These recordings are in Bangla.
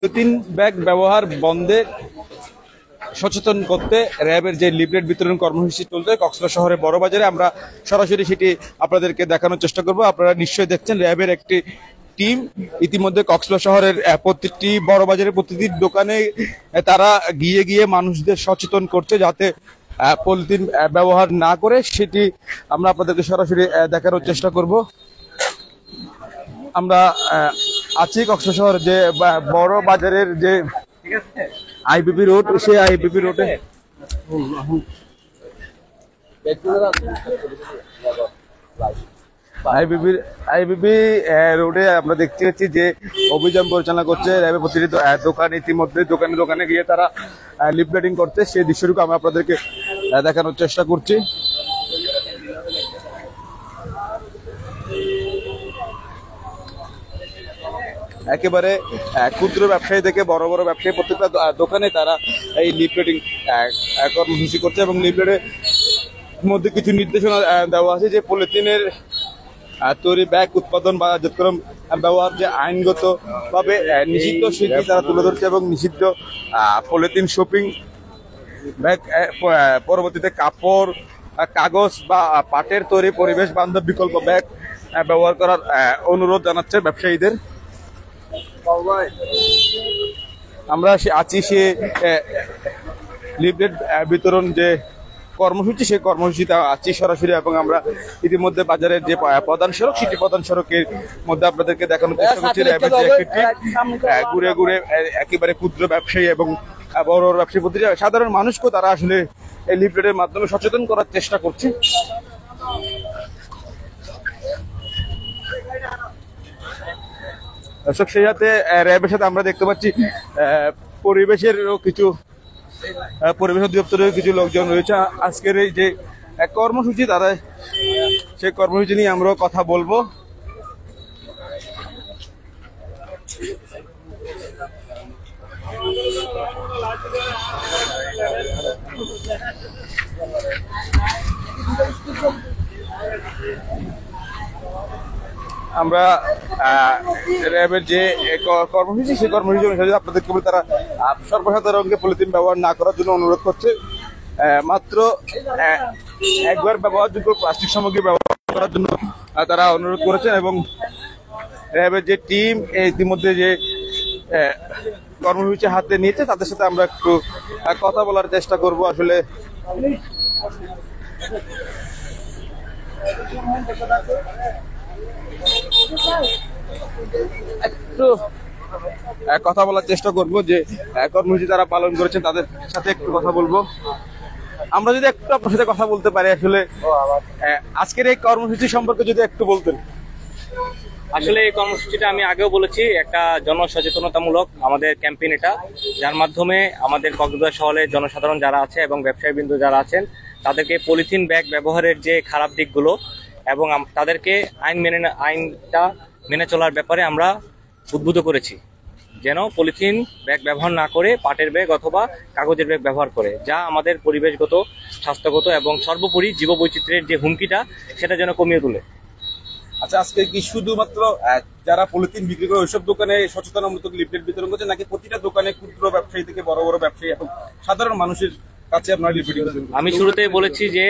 পলিথিন ব্যাগ ব্যবহার বন্ধে সচেতন করতে র্যাবের যে লিফলেট বিতরণ কর্মসূচি চলছে কক্সবাজার শহরে বড় বাজারে, আমরা সরাসরি সেটি আপনাদেরকে দেখানোর চেষ্টা করব। আপনারা নিশ্চয়ই দেখছেন র্যাবের একটি টিম ইতিমধ্যে কক্সবাজার শহরের প্রতিটি বড় বাজারের প্রতিটি দোকানে তারা গিয়ে গিয়ে মানুষদের সচেতন করছে যাতে পলিথিন ব্যবহার না করে, সেটি আমরা আপনাদেরকে সরাসরি দেখানোর চেষ্টা করব। আমরা আছি কক্সবাজার শহর যে বড় বাজারের যে আইবিবি রোড, সেই আইবিবি রোডে আইবিবি রোডে আমরা দেখতে পাচ্ছি যে অভিযান পরিচালনা করছে র্যাবের প্রতিটি দোকান। ইতিমধ্যে দোকানে দোকানে গিয়ে তারা লিফলেটিং করছে, সেই দৃশ্যটুকু আমরা আপনাদেরকে দেখানোর চেষ্টা করছি। একেবারে ক্ষুদ্র ব্যবসায়ী থেকে বড় বড় ব্যবসায়ী প্রত্যেকটা দোকানে তারা এই লিফলেটিং কর্মসূচি করছে এবং লিফলেটের মধ্যে কিছু নির্দেশনা দেওয়া আছে যে পলিথিনের তৈরি ব্যাগ উৎপাদন বা বাজারজাতকরণ ব্যবহার যে আইনগত ভাবে নিষিদ্ধ সেটি তারা তুলে ধরছে এবং নিষিদ্ধ পলিথিন শপিং ব্যাগ পরবর্তীতে কাপড়, কাগজ বা পাটের তৈরি পরিবেশ বান্ধব বিকল্প ব্যাগ ব্যবহার করার অনুরোধ জানাচ্ছে ব্যবসায়ীদের। আমরা আছি সে লিফলেট বিতরণ যে কর্মসূচি, সেই কর্মসূচিতে আছি সরাসরি এবং আমরা ইতিমধ্যে বাজারের যে প্রধান সড়ক, সেটি প্রধান সড়কের মধ্যে আপনাদেরকে দেখানোর চেষ্টা করছি ঘুরে ঘুরে একেবারে ক্ষুদ্র ব্যবসায়ী এবং বড় বড় ব্যবসায়ী প্রতিটি সাধারণ মানুষকেও তারা আসলে এই লিফলেটের মাধ্যমে সচেতন করার চেষ্টা করছে। দর্শক, সেই সাথে র্যাবের সাথে আমরা দেখতে পাচ্ছি পরিবেশেরও কিছু পরিবেশ অধিদপ্তরের কিছু লোকজন রয়েছে। আজকের এই যে কর্মসূচি, তারা সেই কর্মসূচি নিয়ে আমরাও কথা বলবো। আমরা র্যাবের যে কর্মসূচি, সেই কর্মসূচি অনুসারে আপনাদেরকে বলে তারা সর্বসাধারণকে পলিথিন ব্যবহার না করার জন্য অনুরোধ করছে। মাত্র একবার ব্যবহারযোগ্য প্লাস্টিক সামগ্রী ব্যবহার করার জন্য তারা অনুরোধ করেছেন এবং র্যাবের যে টিম ইতিমধ্যে যে কর্মসূচি হাতে নিয়েছে তাদের সাথে আমরা একটু কথা বলার চেষ্টা করব। আসলে একটু কথা বলার চেষ্টা করব যে কর্মসূচি তারা পালন করেছেন তাদের সাথে একটু কথা বলবো। আমরা যদি একটু আপনার সাথে কথা বলতে পারি, আসলে আজকের এই কর্মসূচি সম্পর্কে যদি একটু বলতেন। আসলে এই কর্মসূচিটা আমি আগেও বলেছি, একটা জনসচেতনতামূলক আমাদের ক্যাম্পেইন এটা, যার মাধ্যমে আমাদের কক্সবাজার শহরের জনসাধারণ যারা আছে এবং ব্যবসায়ীবৃন্দ যারা আছেন তাদেরকে পলিথিন ব্যাগ ব্যবহারের যে খারাপ দিকগুলো এবং তাদেরকে আইনটা মেনে চলার ব্যাপারে আমরা উদ্বুদ্ধ করেছি, যেন পলিথিন ব্যাগ ব্যবহার না করে পাটের ব্যাগ অথবা কাগজের ব্যাগ ব্যবহার করে, যা আমাদের পরিবেশগত, স্বাস্থ্যগত এবং সর্বোপরি জীববৈচিত্র্যের যে হুমকিটা সেটা যেন কমিয়ে তোলে। আচ্ছা, আজকে কি শুধুমাত্র যারা পলিথিন বিক্রি করে ওইসব দোকানে সচেতনমূলক লিফলেট বিতরণ করছে, নাকি প্রতিটা দোকানে ক্ষুদ্র ব্যবসায়ী থেকে বড় বড় ব্যবসায়ী এবং সাধারণ মানুষের কাছে আপনারা লিফলেট বিতরণ? আমি শুরুতেই বলেছি যে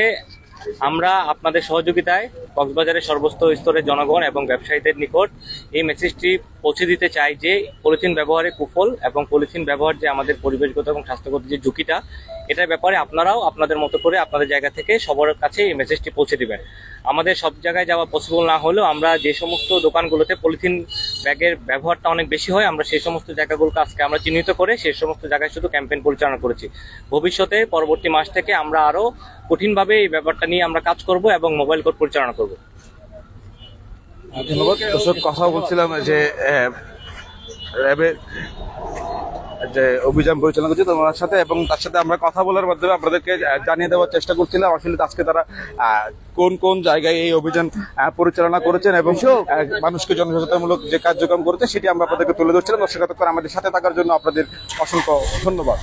আমরা আপনাদের সহযোগিতায় কক্সবাজারের সর্বস্ত স্তরের জনগণ এবং ব্যবসায়ীদের নিকট এই মেসেজটি পৌঁছে দিতে চাই যে পলিথিন ব্যবহারে কুফল এবং পলিথিন ব্যবহার যে আমাদের পরিবেশগত এবং স্বাস্থ্যগত যে ঝুঁকিটা, এটার ব্যাপারে আপনারাও আপনাদের মতো করে আপনাদের জায়গা থেকে সবার কাছে এই মেসেজটি পৌঁছে দিবেন। আমাদের সব জায়গায় যাওয়া পসিবল না হলেও আমরা যে সমস্ত দোকানগুলোতে পলিথিন ব্যাগের ব্যবহারটা অনেক বেশি হয়, আমরা সেই সমস্ত জায়গাগুলোকে আজকে আমরা চিহ্নিত করে সেই সমস্ত জায়গায় শুধু ক্যাম্পেইন পরিচালনা করেছি। ভবিষ্যতে পরবর্তী মাস থেকে আমরা আরও কঠিনভাবে এই ব্যাপারটা নিয়ে আমরা কাজ করব এবং মোবাইল কোর্ট পরিচালনা করব। ধন্যবাদ। দর্শক, কথা বলছিলাম যে র্যাবের যে অভিযান পরিচালনা করছে তোমার সাথে, এবং তার সাথে আমরা কথা বলার মাধ্যমে আপনাদেরকে জানিয়ে দেওয়ার চেষ্টা করছিলাম আসলে আজকে তারা কোন কোন জায়গায় এই অভিযান পরিচালনা করেছেন এবং মানুষকে জনসচেতনমূলক যে কার্যক্রম করেছে সেটি আমরা আপনাদেরকে তুলে ধরছিলাম। দর্শক, এতক্ষণ আমাদের সাথে থাকার জন্য আপনাদের অসংখ্য ধন্যবাদ।